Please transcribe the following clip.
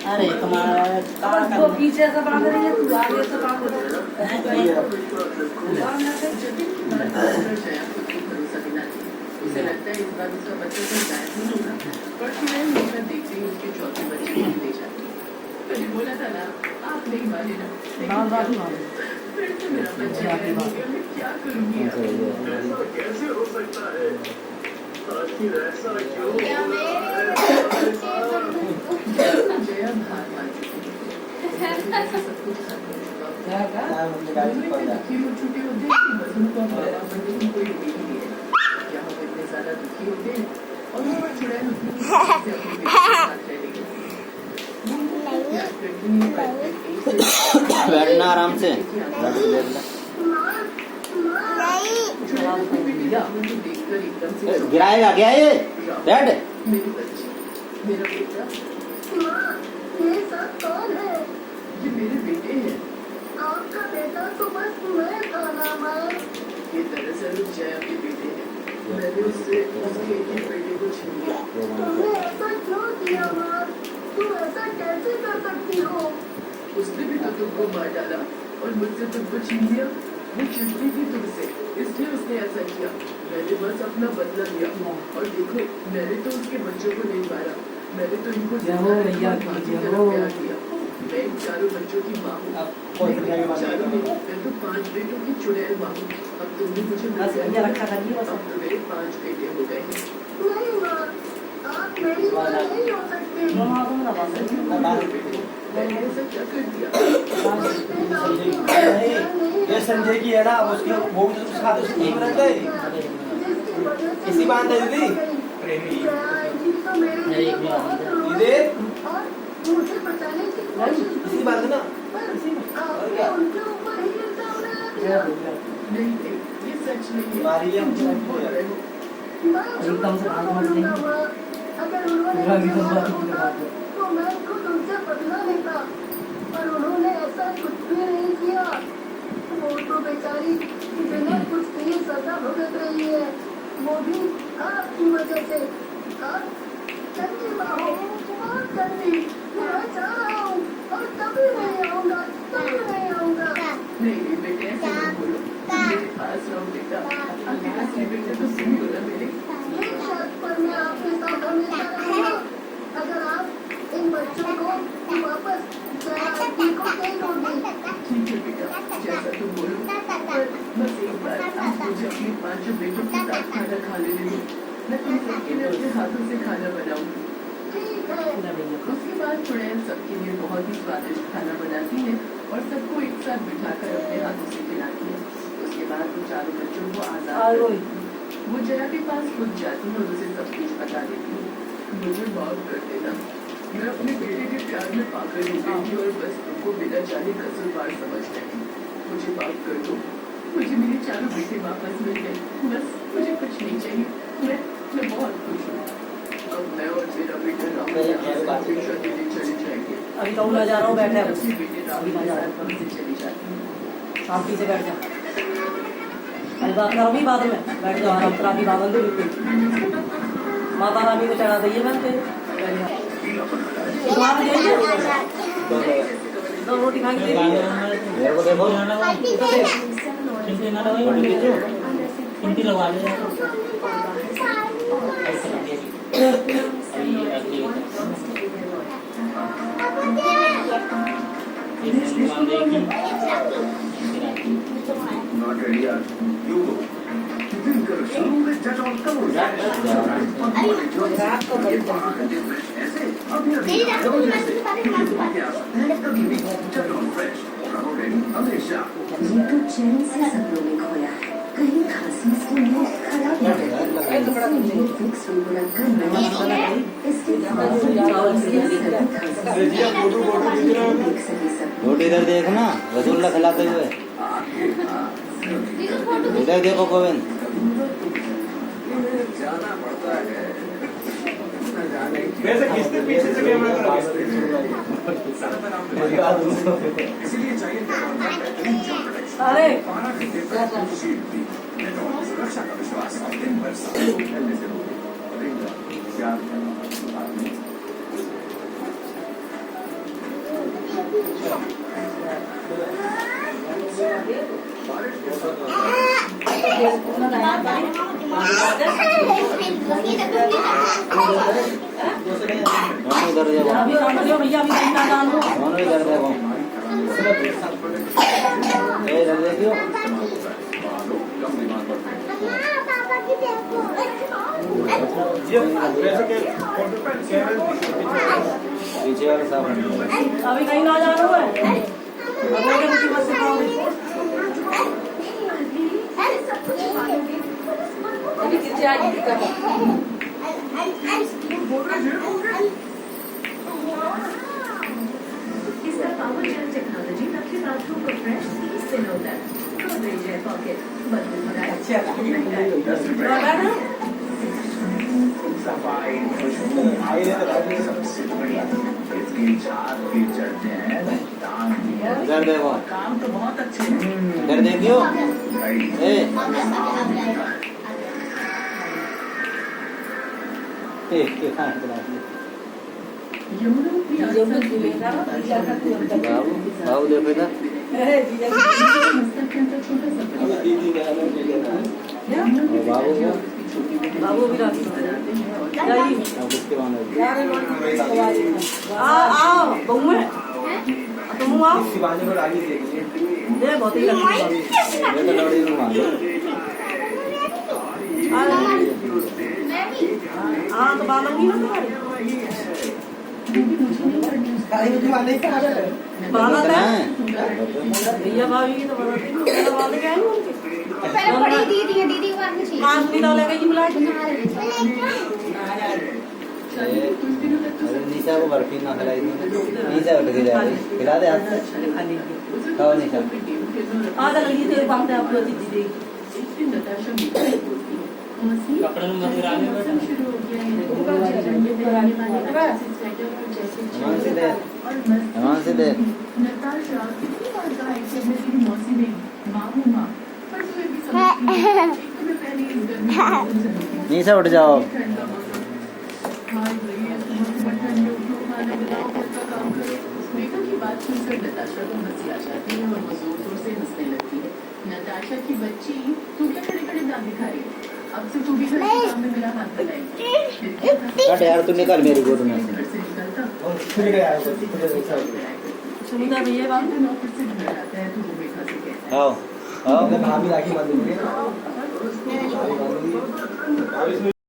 अरे तुम्हारा वो पीछे से बांध रही है, तू आगे से बांध रही है। उसे लगता है इस बार उसका बच्चा तो शायद नहीं होगा, पर फिर हमेशा देखते ही उसके चौथे बच्चे को ले जाती है। मैंने बोला था ना, आप नहीं माने ना, फिर से मेरा बच्चा गायब हो गया, मैं क्या करूँगी? ऐसा कैसे हो सकता है? आखिर ऐसा क्यों? जया हार मान चुकी है। सब कुछ खत्म हो चुका है। दुखी हो चुके होते हैं कि मजनू को बड़ा बनने की कोई उम्मीद ही नहीं है। क्या हम इतने ज्यादा दुखी होते हैं और वो चुड़ैल अपनी से अपनी बेटी के साथ रहेगी। बैठना आराम से गिराएगा क्या ये बैठ। मेरी बच्ची, मेरा बेटा, ये सब कौन है? ये मेरे बेटे हैं। आपका बेटा तो बस मैं था ना माँ। ये दरअसल जया के बेटे हैं। मैंने उससे उसके एक ही बेटे को छीन लिया। तुमने ऐसा क्यों किया माँ? तुम ऐसा कैसे कर सकती हो? उसने भी तो तुमको मार डाला और मुझसे तुमको छीन लिया। वो चिढ़ती थी तुमसे, इसलिए उसने ऐसा किया। मैंने बस अपना बदला लिया और देखो, मैंने तो उसके बच्चों को नहीं मारा, मैंने तो इनको प्यार दिया। मैं इन चारों बच्चों की माँ हूँ। चारों नहीं, मैं तो 5 बेटों की चुड़ैल माँ हूँ। अब तुमने मुझे अब तो मेरे 5 बेटे हो गए हैं। नहीं माँ, आप मेरी माँ नहीं हो सकती। मैंने ऐसा क्या कर दिया? ये संजय की है ना, उसकी वो भी तो साथ उसकी रह गए इसी बात है दीदी इधर मुझे बचाने की कोशिश इसी बात है ना आपने उनके ऊपर ही इल्जाम लगा दिया। नहीं, ये सच नहीं है। मारी है तुम झूठ बोल रहे हो। मैं झूठ बोलूंगा माँ। अगर उन्होंने मुझे मारा होता तो मैं खुद उनसे बदला लेता, पर उन्होंने ऐसा कुछ भी नहीं किया। वो तो बेचारी बिना कुछ किए सजा भुगत रही है, वो भी आपकी वजह से। आप गंदी माँ हो, बहुत गंदी। मैं जा रहा हूँ और कभी नहीं आऊँगा, कभी नहीं आऊँगा। नहीं बेटे, ऐसे मत बोलो। मेरे पास रहो बेटा। आखिर असली बेटे तो तुम ही हो ना मेरे। ये शर्त पर मैं आपके साथ हमेशा रहूँगा, अगर आप इन बच्चों को वापस जया आंटी को दे दोगे। ठीक है बेटा, जैसा तुम बोलो। पर बस एक बार आप मुझे अपने 5 बेटों के साथ खाना खा लेने दो। मैं तुम सबके लिए अपने हाथों से खाना बनाऊंगी। ठीक है। उसके बाद चुड़ैल सबके लिए बहुत ही स्वादिष्ट खाना बनाती है और सबको एक साथ बिठाकर अपने हाथों से खिलाती है। उसके बाद वो चारों बच्चों को आजाद करती है। वो जया के पास खुद जाती है और उसे सब कुछ बता देती है। मुझे माफ कर देना, मैं अपने बेटे के प्यार में पागल हो गई थी और बस तुमको बिना जाने कसूरवार समझ रही। मुझे माफ कर दो। मुझे मेरे चारों बेटे वापस मिल गए। बस मुझे कुछ नहीं चाहिए। मैं बहुत खुश हूँ। अब मैं और मेरा बेटा राहुल यहाँ से हमेशा के लिए चले जाएंगे। अभी तो मैं जा रहा हूँ, बैठे हैं। अपने बेटे राहुल के साथ हमसे चली जाती हूँ। आप पीछे बैठ जाओ। अरे बात करोगी बाद में, बैठ जाओ आराम से। रानी बाबन दो बिल्कुल, माता रानी को चढ़ा दइए बनते। दो रोटी खा के दे दीजिए। मेरे को देखो चिंटी लगवा ले Not ready yet. You go. Dinker, शुरू में judge on कब हो जाए? ऐसे अभी judge on fresh. रहो ready हमेशा. ये तो चैन से सपनों में खोया है, कहीं खांसी इसकी नींद खराब ना करे। फिक्स रख कर नया रोटी इधर देखना, रसगुल्ला खिलाते हुए इधर देखो गोविंद। जाना पड़ता है। वैसे किसने पीछे से कैमरा करा इसीलिए चाहिए अरे सुरक्षा का विश्वास दिन भर से। दोनों इधर देखो, अभी काम करियो भैया, अभी कहीं ना जानो। दोनों इधर देखो। ए इधर देखियो। पापा की देखो। पीछे वाला साफ अभी कहीं ना जानो है। अब मेरे मुझे बस सिखाओगे। अभी कितने आगे दिखा? इसका पावर जेल टेक्नोलॉजी आपके बाथरूम को फ्रेश 30 दिनों तक गोदरेज एयर पॉकेट बदबू भगाए सफाई खुशबू सबसे बढ़िया इसकी छाप भी चढ़ते हैं दाम दिया इधर देखो, काम तो बहुत अच्छे हैं इधर देखियो। ए कहाँ चला दिया? बाबू बाबू देखो इधर। और बाबू को बाबू भी राखी जाइए। अब उसके बाद आओ बहू में तुम आओ शिवानी को रागी देखिए। दे बहुत ही रखी ये तो लौड़ी में मांगो। हाँ तो बालूंगी ना तुम्हारी बाला कितना है है? भैया भाभी की तो बनाती हूँ मेरा वाले क्या है उनके पहले बड़ी दीदी है, दीदी को आने चाहिए। काश भी डाले गई बुला अरे निशा को बर्फी ना खिलाई तूने। निशा उठ के जा रही, खिला दे हाथ से। खाओ निशा। आ जल्दी तेरे पास आप लोग दीदी कपड़े में मंदिर आने बैठा सामान से दे, सामान से दे। नताशा कितनी बार कहा है कि मैं तेरी मौसी नहीं माँ हूँ माँ, पर तुम्हें भी समझती है कि तुम्हें पहले इस गर्मी में बहुत जरूरत है। निशा उठ जाओ। ठंड का मौसम हाय भैया तुम्हें ठंड में उठो खाना बनाओ घर का काम करो। मेघा की बात सुनकर नताशा को हंसी आ जाती है और वो जोर जोर से हंसने लगती है। नताशा की बच्ची तू क्या खड़े खड़े दांत दिखा रही है? अब से तू भी घर के काम में मेरा हाथ बनाएगी। हट यार, तू निकल मेरी गोद में से। घर से निकलता और खुल गया है तो सुनीता भैया बात ऑफिस से घर आता है तो वो मेघा से कहता है आओ आओ। भाभी राखी बांधेंगे।